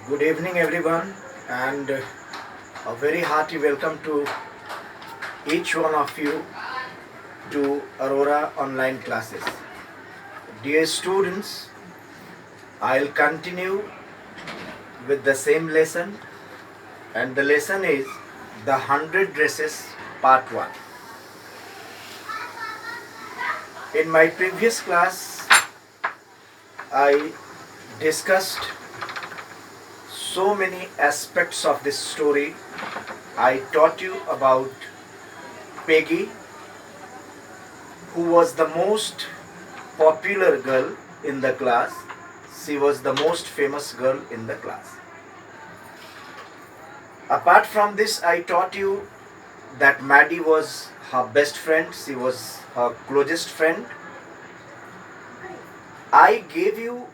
Good evening, everyone, and a very hearty welcome to each one of you to Aurora online classes. Dear students, I'll continue with the same lesson, and the lesson is the 100 dresses part 1. In my previous class, I discussed so many aspects of this story. I taught you about Peggy, who was the most popular girl in the class. She was the most famous girl in the class. Apart from this, I taught you that Maddie was her best friend, she was her closest friend. I gave you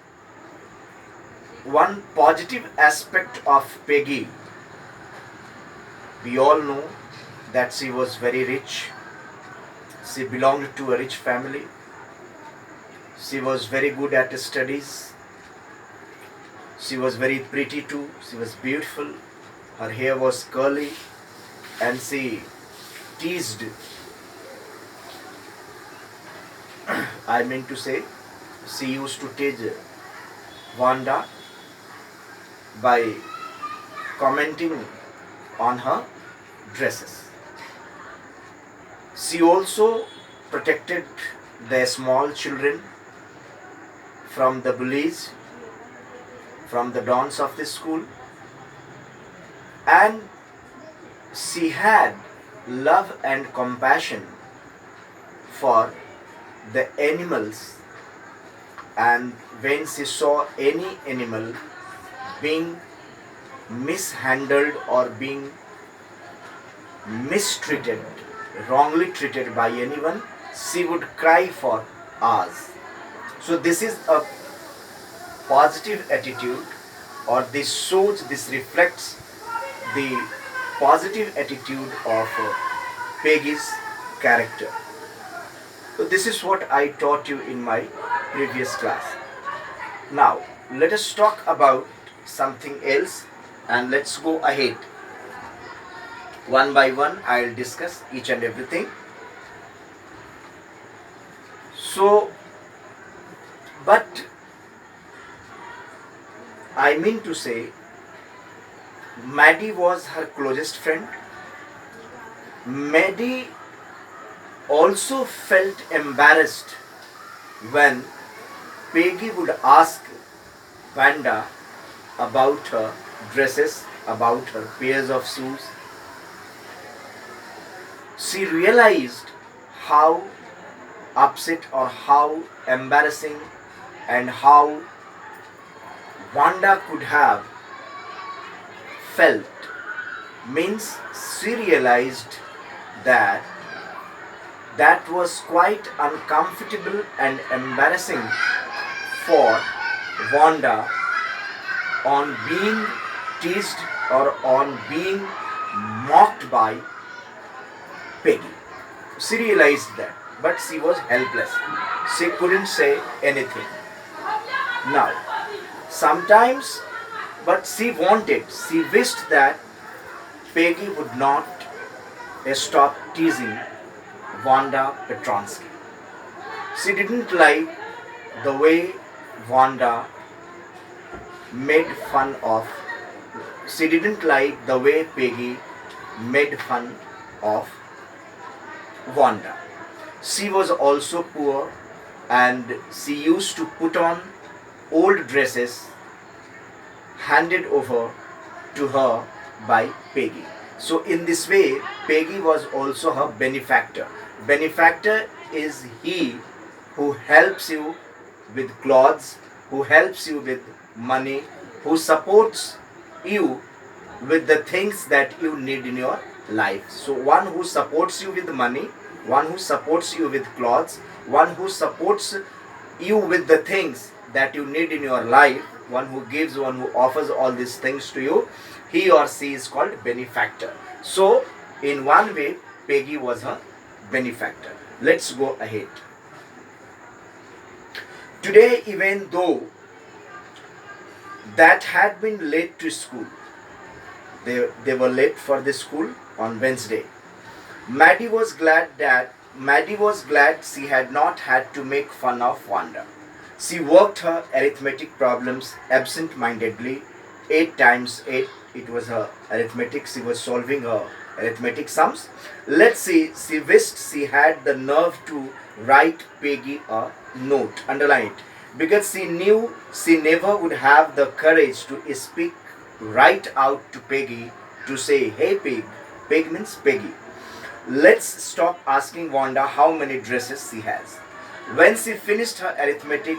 one positive aspect of Peggy. We all know that she was very rich. She belonged to a rich family. She was very good at studies. She was very pretty too. She was beautiful. Her hair was curly, and she teased, I mean to say, she used to tease Wanda by commenting on her dresses. She also protected the small children from the bullies, from the dons of the school, and she had love and compassion for the animals, and when she saw any animal being mishandled or being mistreated, wrongly treated by anyone, she would cry for hours. So this is a positive attitude, or this reflects the positive attitude of Peggy's character. So this is what I taught you in my previous class. Now let us talk about something else, and let's go ahead. One by one I'll discuss each and everything. So, but I mean to say, Maddie was her closest friend. Maddie also felt embarrassed when Peggy would ask Wanda about her dresses, about her pairs of shoes. She realized how upset or how embarrassing and how Wanda could have felt. Means she realized that that was quite uncomfortable and embarrassing for Wanda on being teased or on being mocked by Peggy. She realized that, but she was helpless. She couldn't say anything. Now, sometimes, but she wished that Peggy would not stop teasing Wanda Petronsky. She didn't like the way Wanda made fun of, she didn't like the way Peggy made fun of Wanda. She was also poor, and she used to put on old dresses handed over to her by Peggy. So in this way, Peggy was also her benefactor. Benefactor is he who helps you with clothes, who helps you with money, who supports you with the things that you need in your life. So one who supports you with money, one who supports you with clothes, one who supports you with the things that you need in your life, one who gives, one who offers all these things to you, he or she is called benefactor. So in one way, Peggy was her benefactor. Let's go ahead. Today, even though that had been late to school. They were late for the school on Wednesday. Maddie was glad she had not had to make fun of Wanda. She worked her arithmetic problems absent-mindedly. 8 times 8, it was her arithmetic. She was solving her arithmetic sums. Let's see, she wished she had the nerve to write Peggy a note, underline it, because she knew she never would have the courage to speak right out to Peggy to say, "Hey Peg." Peg means Peggy. Let's stop asking Wanda how many dresses she has. When she finished her arithmetic,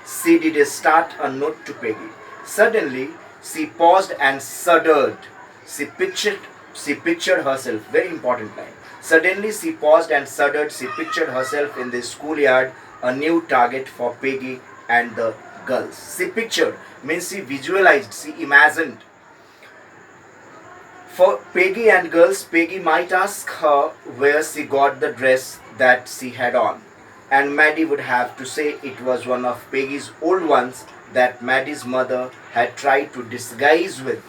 she did start a note to Peggy. Suddenly, she paused and shuddered. She pictured, she pictured herself, very important line. Suddenly, she paused and shuddered. She pictured herself in the schoolyard, a new target for Peggy and the girls. She pictured means she visualized, she imagined. For Peggy and girls, Peggy might ask her where she got the dress that she had on, and Maddie would have to say it was one of Peggy's old ones that Maddie's mother had tried to disguise with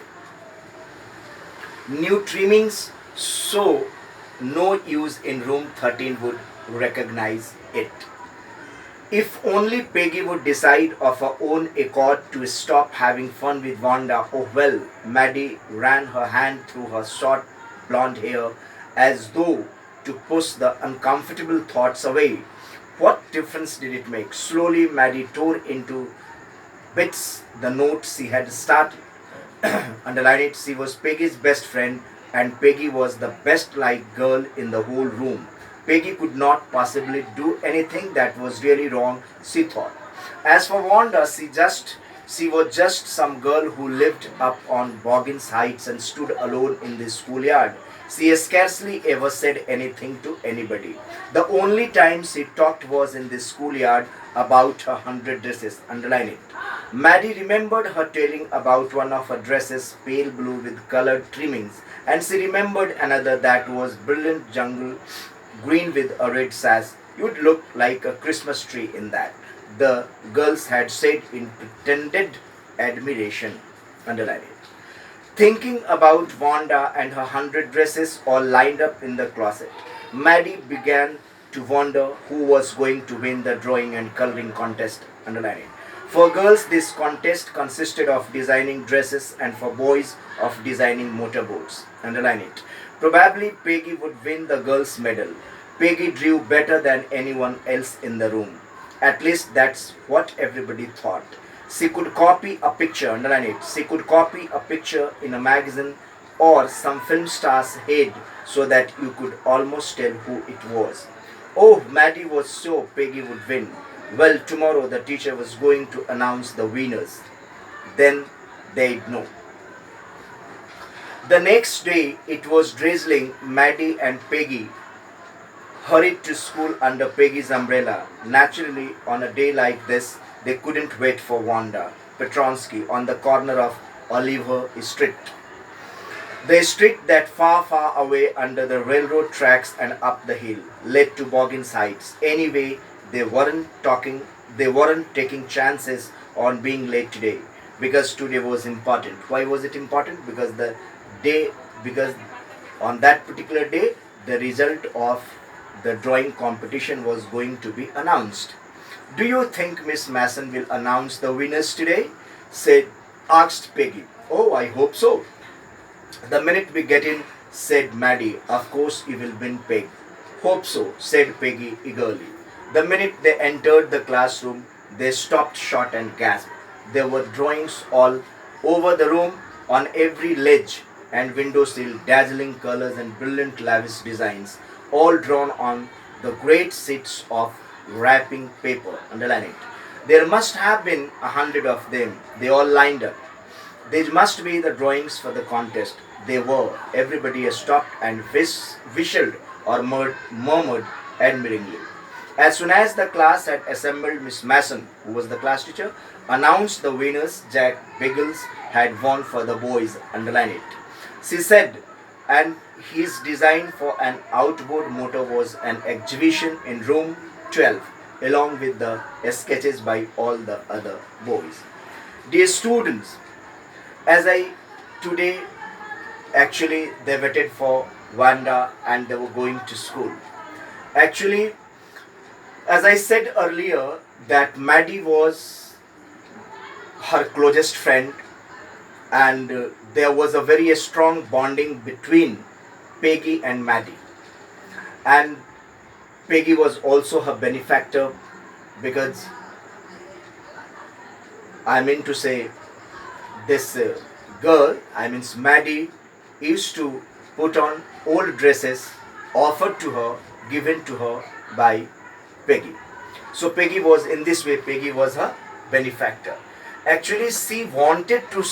new trimmings, so no use in room 13 would recognize it. If only Peggy would decide of her own accord to stop having fun with Wanda. Oh well, Maddie ran her hand through her short blonde hair as though to push the uncomfortable thoughts away. What difference did it make? Slowly, Maddie tore into bits the note she had started. Underline it, she was Peggy's best friend, and Peggy was the best liked girl in the whole room. Peggy could not possibly do anything that was really wrong, she thought. As for Wanda, she was just some girl who lived up on Boggins Heights and stood alone in the schoolyard. She scarcely ever said anything to anybody. The only time she talked was in the schoolyard about her 100 dresses. Underline it. Maddie remembered her telling about one of her dresses, pale blue with colored trimmings, and she remembered another that was brilliant jungle green with a red sash. You'd look like a Christmas tree in that, the girls had said in pretended admiration. Underline it. Thinking about Wanda and her 100 dresses all lined up in the closet, Maddie began to wonder who was going to win the drawing and coloring contest. Underline it. For girls, this contest consisted of designing dresses, and for boys, of designing motorboats. Underline it. Probably Peggy would win the girls' medal. Peggy drew better than anyone else in the room. At least that's what everybody thought. She could copy a picture, underline it. She could copy a picture in a magazine or some film star's head so that you could almost tell who it was. Oh, Maddie was sure Peggy would win. Well, tomorrow the teacher was going to announce the winners. Then they'd know. The next day it was drizzling. Maddie and Peggy hurried to school under Peggy's umbrella. Naturally, on a day like this, they couldn't wait for Wanda Petronsky on the corner of Oliver Street. The street that far away under the railroad tracks and up the hill led to Boggins Heights. Anyway, they weren't talking, they weren't taking chances on being late today because today was important. Why was it important? Day, because on that particular day, the result of the drawing competition was going to be announced. Do you think Miss Mason will announce the winners today? Asked Peggy. Oh, I hope so. The minute we get in, said Maddie. Of course you will win, Peg. Hope so, said Peggy eagerly. The minute they entered the classroom, they stopped short and gasped. There were drawings all over the room, on every ledge and windowsill, dazzling colors and brilliant lavish designs, all drawn on the great sheets of wrapping paper. Underline it. There must have been 100 of them. They all lined up. These must be the drawings for the contest. They were. Everybody stopped and whistled or murmured admiringly. As soon as the class had assembled, Miss Mason, who was the class teacher, announced the winners. Jack Biggles had won for the boys. Underline it. She said, and his design for an outboard motor was an exhibition in room 12, along with the sketches by all the other boys. Dear students, as I today actually they waited for Wanda and they were going to school. Actually, as I said earlier, that Maddie was her closest friend, and there was a very strong bonding between Peggy and Maddie. And Peggy was also her benefactor, because I mean to say, this girl, I mean Maddie, used to put on old dresses offered to her, given to her by Peggy. So Peggy was, in this way, Peggy was her benefactor. Actually, she wanted to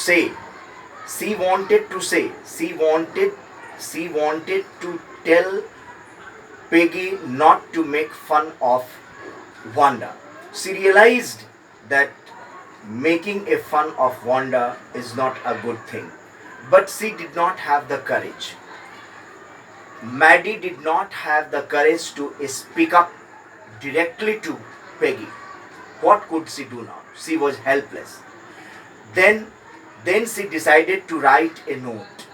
tell Peggy not to make fun of Wanda. She realized that making a fun of Wanda is not a good thing. But she did not have the courage. Maddie did not have the courage to speak up directly to Peggy. What could she do now? She was helpless. Then, then she decided to write a note.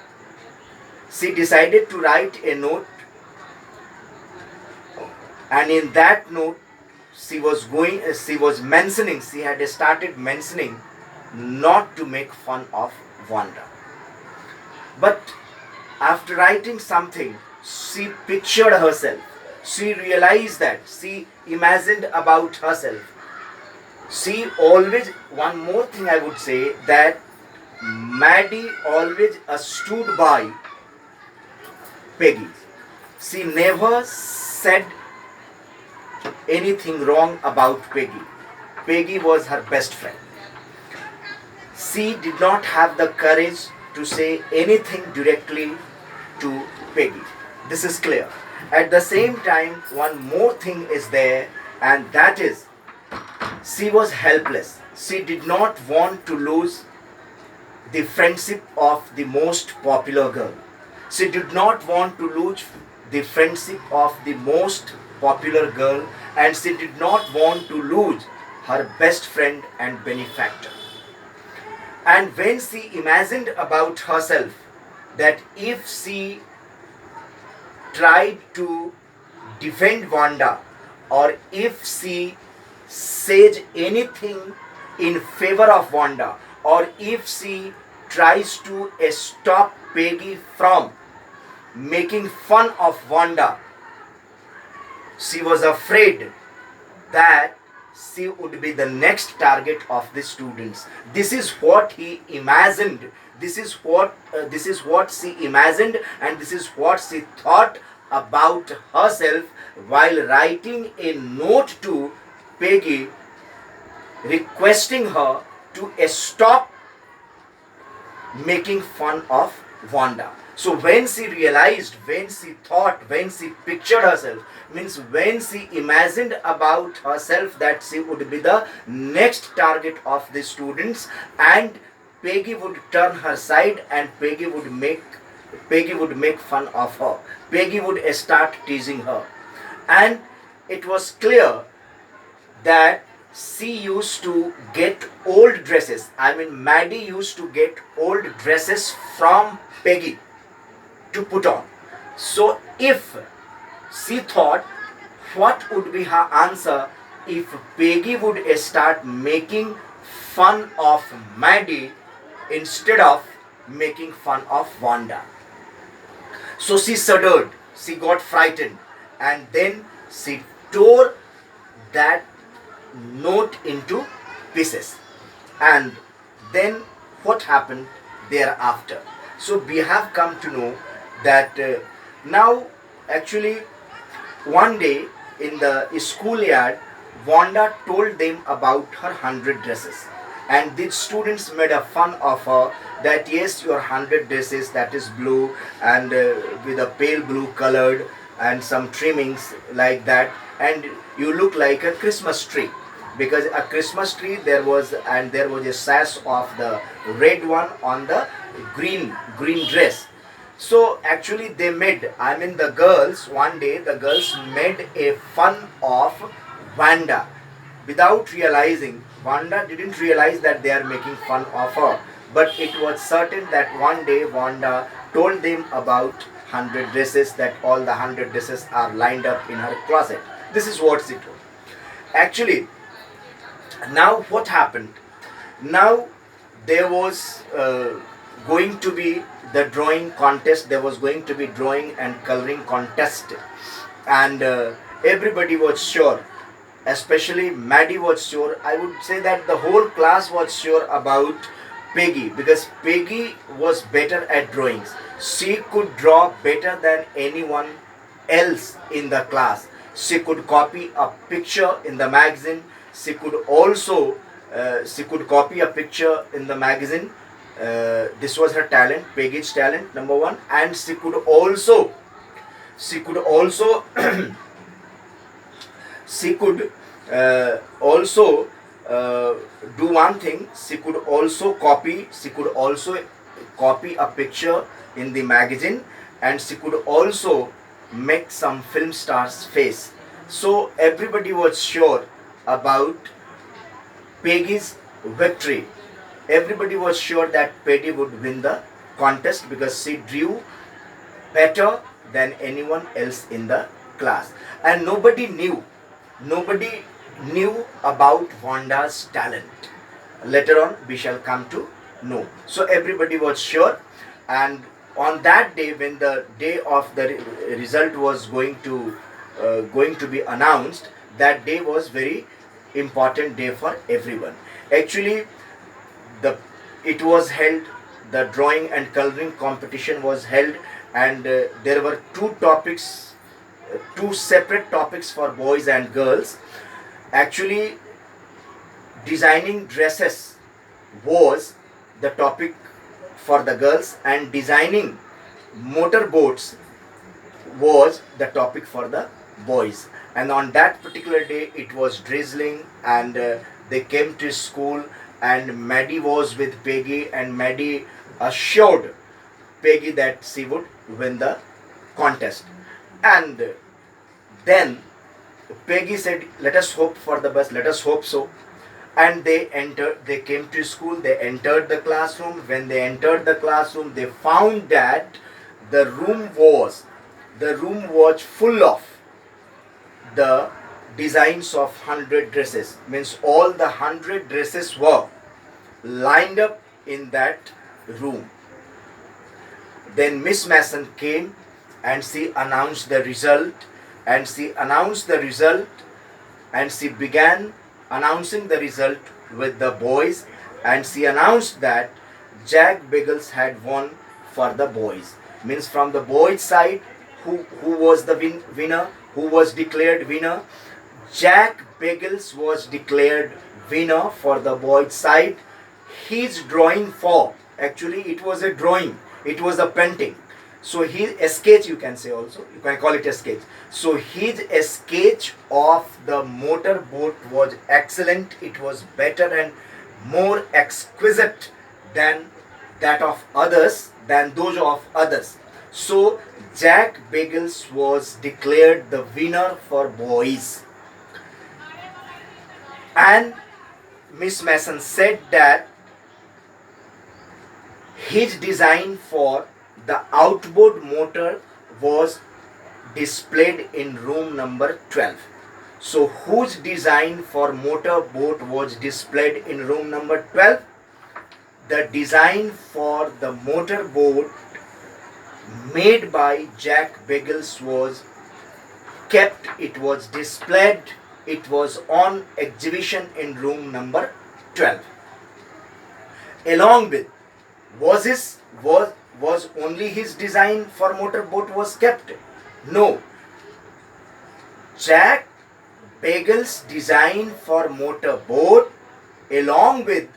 She decided to write a note, and in that note, she had started mentioning not to make fun of Wanda. But after writing something, she pictured herself. She realized that, she imagined about herself. She always, one more thing I would say, that Maddie always stood by Peggy. She never said anything wrong about Peggy. Peggy was her best friend. She did not have the courage to say anything directly to Peggy. This is clear. At the same time, one more thing is there, and that is, she was helpless. She did not want to lose the friendship of the most popular girl. She did not want to lose the friendship of the most popular girl, and she did not want to lose her best friend and benefactor. And when she imagined about herself that if she tried to defend Wanda, or if she says anything in favor of Wanda, or if she tries to stop Peggy from making fun of Wanda, she was afraid that she would be the next target of the students. This is what he imagined. This is what she imagined, and this is what she thought about herself while writing a note to Peggy, requesting her to stop making fun of Wanda. So when she realized, when she thought, when she pictured herself, means when she imagined about herself that she would be the next target of the students, and Peggy would turn her side, and Peggy would make fun of her. Peggy would start teasing her. And it was clear that she used to get old dresses. I mean, Maddie used to get old dresses from Peggy to put on. So if she thought, what would be her answer if Peggy would start making fun of Maddie instead of making fun of Wanda? So she shuddered, she got frightened, and then she tore that note into pieces. And then what happened thereafter? So we have come to know that now actually one day in the schoolyard, Wanda told them about her 100 dresses, and the students made a fun of her that yes, your 100 dresses, that is blue and with a pale blue colored and some trimmings like that, and you look like a Christmas tree, because a Christmas tree there was, and there was a sash of the red one on the green dress. So actually they made, I mean the girls, one day the girls made a fun of Wanda. without realizing, Wanda didn't realize that they are making fun of her. But it was certain that one day Wanda told them about 100 dresses, that all the 100 dresses are lined up in her closet. This is what she told. Actually, now what happened? Now there was going to be the drawing contest, there was going to be drawing and coloring contest, and everybody was sure, especially Maddie was sure. I would say that the whole class was sure about Peggy, because Peggy was better at drawings. She could draw better than anyone else in the class. She could copy a picture in the magazine. She could also she could copy a picture in the magazine. This was her talent, Peggy's talent, number one. And she could also she could also do one thing. She could also copy a picture in the magazine, and she could also make some film star's face. So everybody was sure about Peggy's victory. Everybody was sure that Peggy would win the contest because she drew better than anyone else in the class. And nobody knew about Wanda's talent. Later on, we shall come to know. So everybody was sure, and on that day, when the day of the result was going to be announced, that day was very important day for everyone. Actually, the it was held. The drawing and coloring competition was held, and there were two separate topics for boys and girls. Actually, designing dresses was the topic for the girls, and designing motorboats was the topic for the boys. And on that particular day, it was drizzling, and they came to school, and Maddie was with Peggy, and Maddie assured Peggy that she would win the contest. And then Peggy said, "Let us hope for the best. Let us hope so." And they came to school. They entered the classroom. When they entered the classroom, they found that the room was full of the designs of 100 dresses. Means all the 100 dresses were lined up in that room. Then Miss Mason came, and she announced the result, and she began announcing the result with the boys, and she announced that Jack Biggles had won for the boys. Means from the boys side, who was the winner, who was declared winner? Jack Biggles was declared winner for the boys side. His drawing form, actually it was a drawing, it was a painting. So a sketch, you can say also, you can call it a sketch. So his sketch of the motorboat was excellent. It was better and more exquisite than those of others. So Jack Biggles was declared the winner for boys. And Miss Mason said that his design for the outboard motor was displayed in room number 12. So whose design for motor boat was displayed in room number 12? The design for the motor boat made by Jack Biggles was kept, it was displayed, it was on exhibition in room number 12. Along with, was only his design for motorboat was kept? No. Jack Biggles' design for motorboat, along with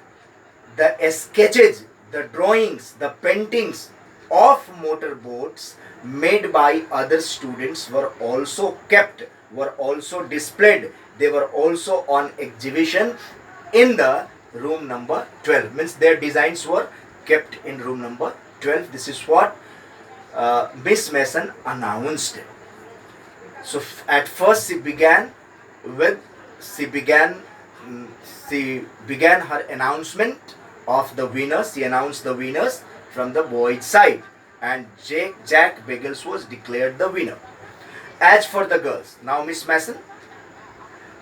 the sketches, the drawings, the paintings of motorboats made by other students were also kept, were also displayed. They were also on exhibition in the room number 12. Means their designs were kept in room number 12. This is what Miss Mason announced. So at first she began she began her announcement of the winners. She announced the winners from the boys' side, and Jack Bagels was declared the winner. As for the girls, now Miss Mason,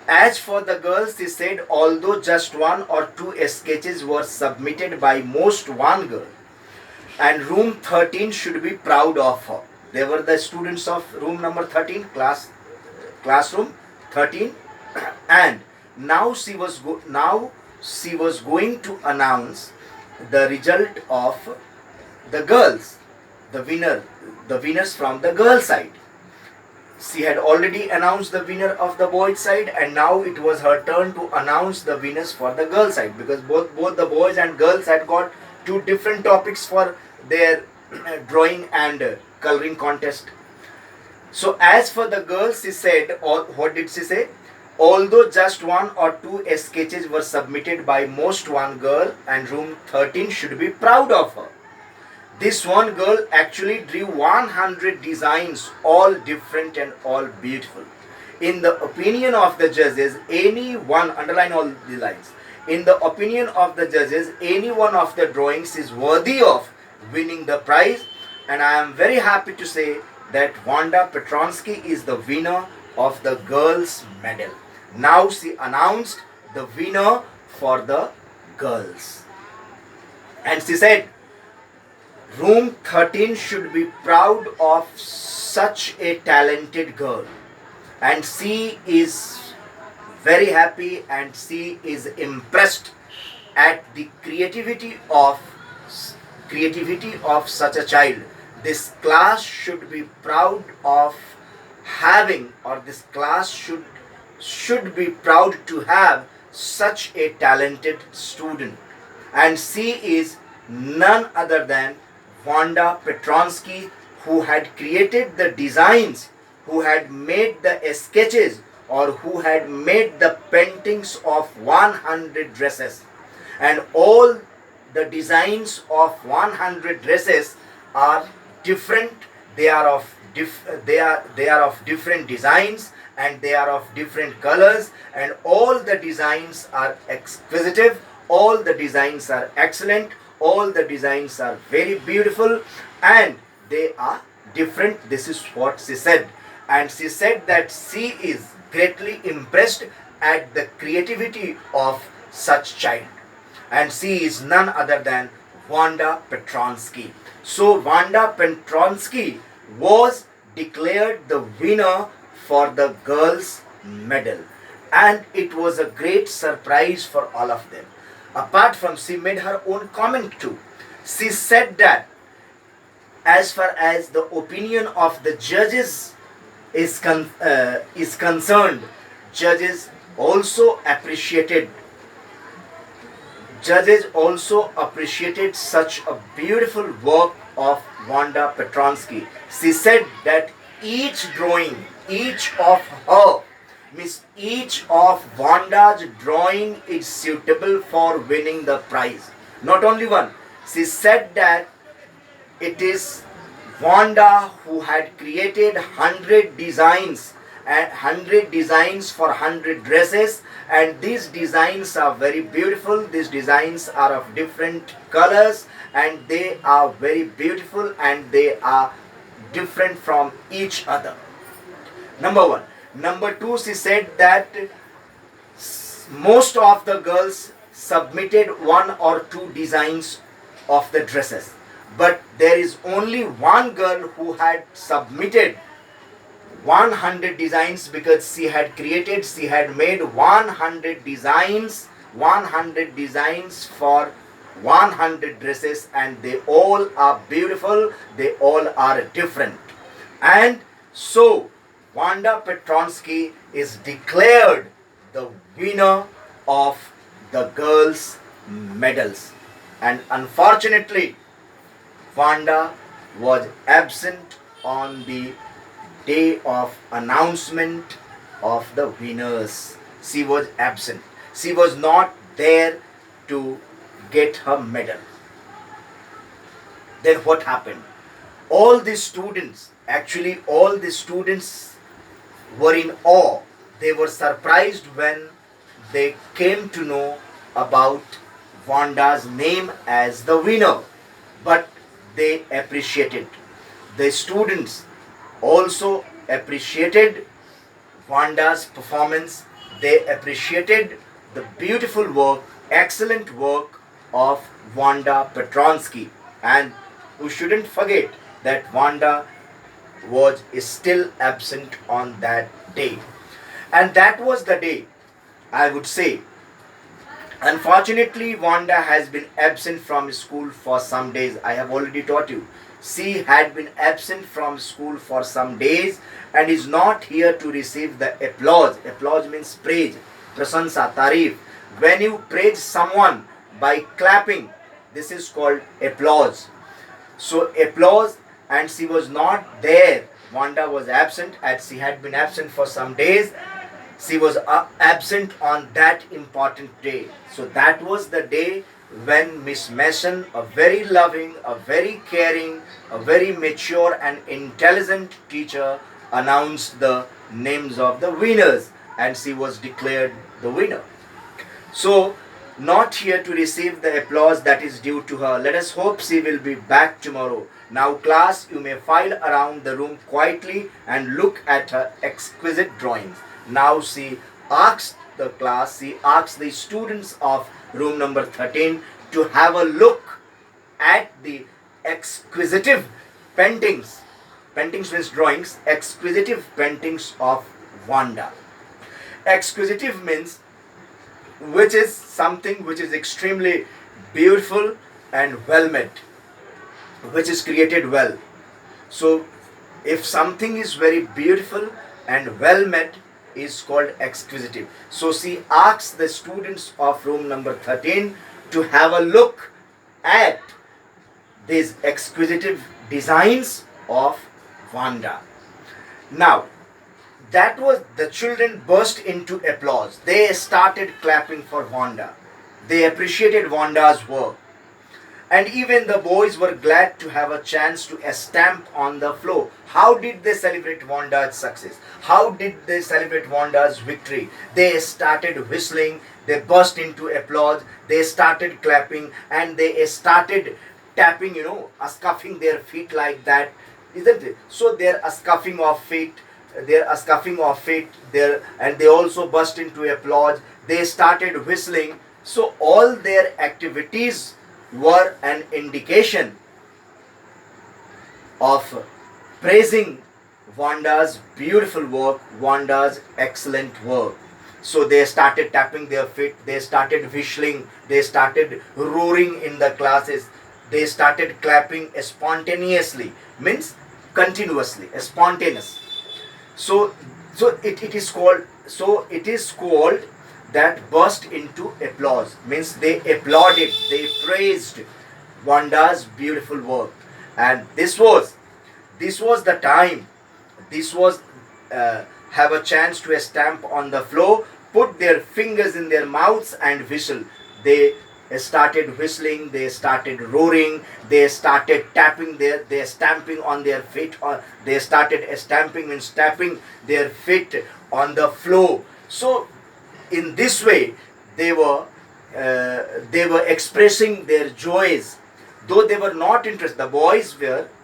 as for the girls, she said, although just one or two sketches were submitted by most one girl, and room 13 should be proud of her. They were the students of room number 13, classroom 13, and now she was going to announce the result of the girls, the winners from the girl side. She had already announced the winner of the boys side, and now it was her turn to announce the winners for the girl side, because both the boys and girls had got two different topics for their drawing and coloring contest. So as for the girls, she said, what did she say? Although just one or two sketches were submitted by most one girl, and room 13 should be proud of her. This one girl actually drew 100 designs, all different and all beautiful. In the opinion of the judges, any one, underline all the lines, in the opinion of the judges, any one of the drawings is worthy of winning the prize, and I am very happy to say that Wanda Petronsky is the winner of the girls' medal. Now she announced the winner for the girls. And she said, room 13 should be proud of such a talented girl. And she is very happy and she is impressed at the creativity of such a child. This class should be proud of having, or this class should be proud to have such a talented student. And she is none other than Wanda Petronsky, who had created the designs, who had made the sketches, or who had made the paintings of 100 dresses. And all the designs of 100 dresses are different. They are of different designs, and they are of different colors, and all the designs are exquisite, all the designs are excellent, all the designs are very beautiful, and they are different. This is what she said. And she said that she is greatly impressed at the creativity of such child. And she is none other than Wanda Petronsky. So Wanda Petronsky was declared the winner for the girls' medal. And it was a great surprise for all of them. Apart from, she made her own comment too. She said that as far as the opinion of the judges is concerned, judges also appreciated such a beautiful work of Wanda Petronsky. She said that each of Wanda's drawing is suitable for winning the prize. Not only one. She said that it is Wanda who had created 100 designs for 100 dresses, and these designs are very beautiful. These designs are of different colors, and they are very beautiful, and they are different from each other. Number one. Number two, she said that most of the girls submitted one or two designs of the dresses, but there is only one girl who had submitted 100 designs, because she had made 100 designs for 100 dresses, and they all are beautiful, they all are different. And so Wanda Petronsky is declared the winner of the girls' medals. And unfortunately, Wanda was absent on the day of announcement of the winners. She was absent. She was not there to get her medal. Then what happened? All the students were in awe. They were surprised when they came to know about Wanda's name as the winner, but they appreciated. The students also appreciated Wanda's performance. They appreciated the beautiful work, excellent work of Wanda Petronsky. And we shouldn't forget that Wanda was is still absent on that day. And that was the day, I would say. Unfortunately, Wanda has been absent from school for some days. I have already taught you. She had been absent from school for some days and is not here to receive the applause. Applause means praise, prasansa, tarif. When you praise someone by clapping, this is called applause. So applause, and she was not there. Wanda was absent, as she had been absent for some days. She was absent on that important day. So that was the day when Miss Mason, a very loving, a very caring, a very mature and intelligent teacher, announced the names of the winners, and she was declared the winner. So, not here to receive the applause that is due to her. Let us hope she will be back tomorrow. Now, class, you may file around the room quietly and look at her exquisite drawings. Now, she asks the class, she asks the students of room number 13 to have a look at the exquisitive paintings. Paintings means drawings, exquisitive paintings of Wanda. Exquisitive means which is something which is extremely beautiful and well made, which is created well. So, if something is very beautiful and well made, is called exquisitive. So, she asks the students of room number 13 to have a look at these exquisitive designs of Wanda. Now, that was the children burst into applause. They started clapping for Wanda. They appreciated Wanda's work. And even the boys were glad to have a chance to stamp on the floor. How did they celebrate Wanda's success? How did they celebrate Wanda's victory? They started whistling, they burst into applause, they started clapping, and they started tapping, scuffing their feet like that, isn't it? So they're scuffing of feet, there, and they also burst into applause. They started whistling. So all their activities were an indication of praising Wanda's beautiful work, Wanda's excellent work. So they started tapping their feet, they started whistling, they started roaring in the classes, they started clapping spontaneously, means continuously, spontaneous. So, it is called that burst into applause, means they applauded, they praised Wanda's beautiful work. And this was the time, this was have a chance to stamp on the floor, put their fingers in their mouths and whistle. They started whistling, they started roaring, they started tapping they stamping on their feet, or they started stamping and tapping their feet on the floor. So in this way they were expressing their joys, though they were not interested.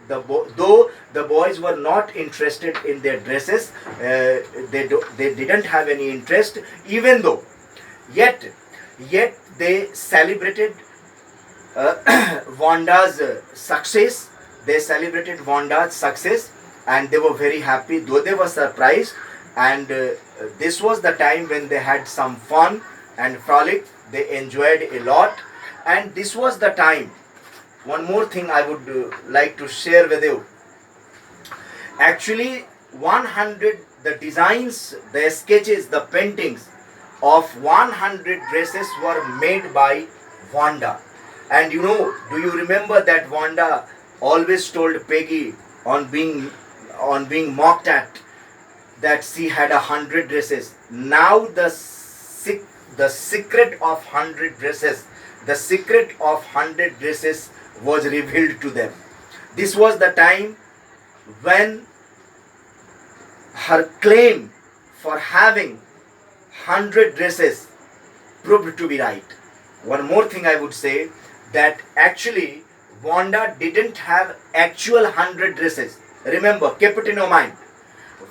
Though the boys were not interested in their dresses, they didn't have any interest, even though yet they celebrated Wanda's success. They celebrated Wanda's success, and they were very happy, though they were surprised. And this was the time when they had some fun and frolic. They enjoyed a lot, and this was the time. One more thing I would like to share with you. Actually, 100 the designs, the sketches, the paintings of 100 dresses were made by Wanda. And do you remember that Wanda always told Peggy on being mocked at, that she had 100 dresses. Now the secret of 100 dresses, the secret of 100 dresses was revealed to them. This was the time when her claim for having 100 dresses proved to be right. One more thing I would say, that actually Wanda didn't have actual 100 dresses. Remember, keep it in your mind.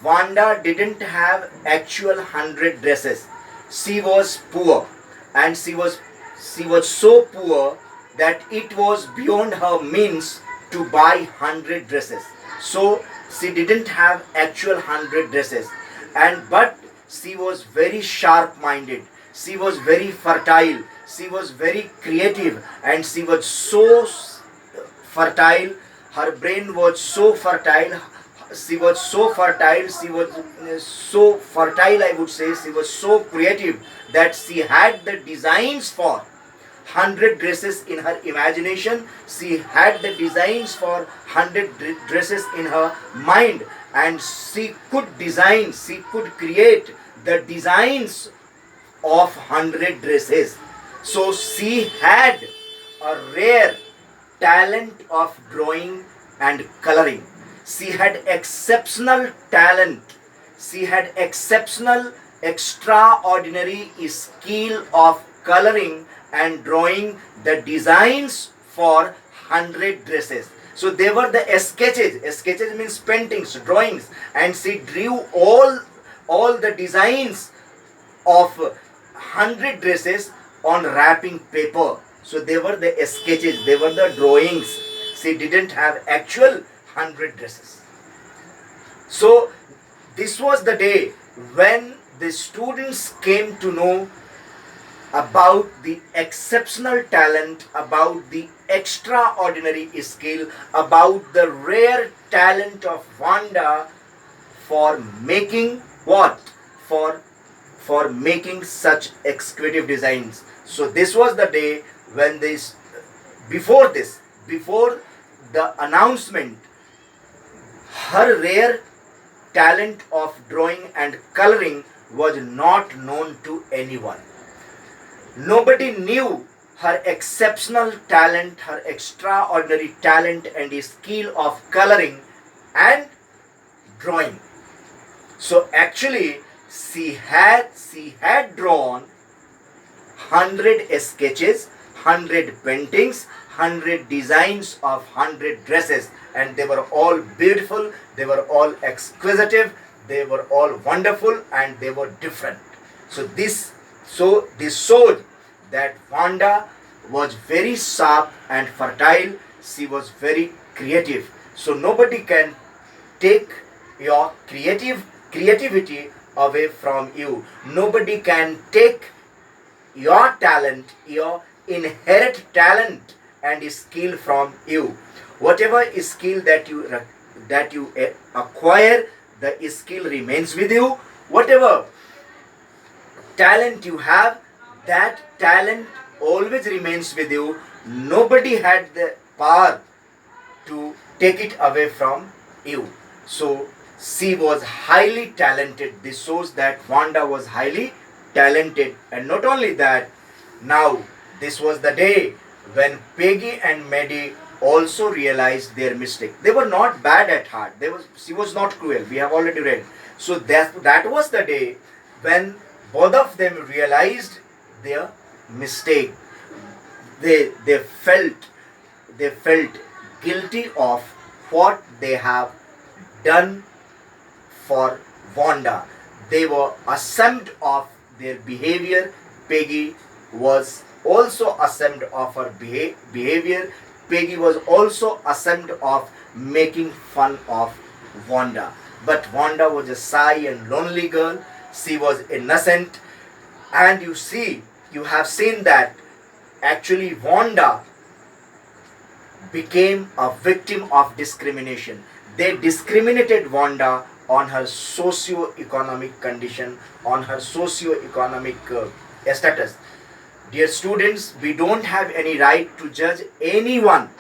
Wanda didn't have actual 100 dresses. She was poor, and she was so poor that it was beyond her means to buy 100 dresses. So she didn't have actual 100 dresses, and but she was very sharp minded, she was very fertile, she was very creative, and she was so fertile. Her brain was so fertile, she was so fertile, she was so fertile, I would say. She was so creative that she had the designs for 100 dresses in her imagination. She had the designs for 100 dresses in her mind, and she could design, she could create the designs of 100 dresses. So she had a rare talent of drawing and coloring. She had exceptional talent. She had exceptional, extraordinary skill of coloring and drawing the designs for 100 dresses. So they were the sketches. Sketches means paintings, drawings, and she drew all the designs of 100 dresses on wrapping paper. So they were the sketches, they were the drawings. She didn't have actual 100 dresses. So this was the day when the students came to know about the exceptional talent, about the extraordinary skill, about the rare talent of Wanda for making what? For making such executive designs. So this was the day when before the announcement, her rare talent of drawing and coloring was not known to anyone. Nobody knew her exceptional talent, her extraordinary talent and skill of coloring and drawing. So actually she had drawn 100 sketches, 100 paintings, 100 designs of 100 dresses, and they were all beautiful, they were all exquisite, they were all wonderful, and they were different. So this showed that Wanda was very sharp and fertile. She was very creative. So nobody can take your creativity away from you. Nobody can take your talent, your inherent talent and skill from you. Whatever skill that you acquire, the skill remains with you. Whatever talent you have, that talent always remains with you. Nobody had the power to take it away from you. So she was highly talented. This shows that Wanda was highly talented. And not only that, now this was the day when Peggy and Maddie also realized their mistake. They were not bad at heart. She was not cruel. We have already read. So that was the day when both of them realized their mistake. They felt guilty of what they have done for Wanda. They were ashamed of their behavior. Peggy was also ashamed of her behavior. Peggy was also ashamed of making fun of Wanda. But Wanda was a shy and lonely girl. She was innocent. And you have seen that actually Wanda became a victim of discrimination. They discriminated Wanda on her socio-economic condition, on her socio-economic status. Dear students, we don't have any right to judge anyone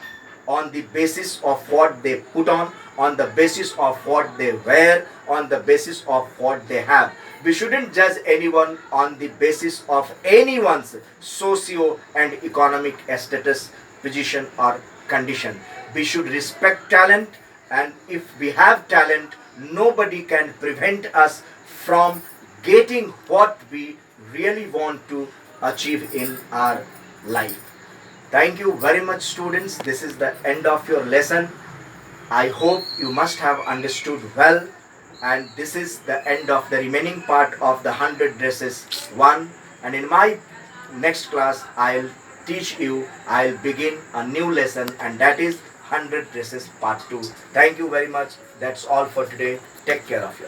on the basis of what they put on the basis of what they wear, on the basis of what they have. We shouldn't judge anyone on the basis of anyone's socio and economic status, position or condition. We should respect talent, and if we have talent, nobody can prevent us from getting what we really want to achieve in our life. Thank you very much, students. This is the end of your lesson. I hope you must have understood well, and this is the end of the remaining part of the 100 dresses 1. And in my next class, I'll teach you, I'll begin a new lesson, and that is 100 dresses part 2. Thank you very much. That's all for today. Take care of yourself.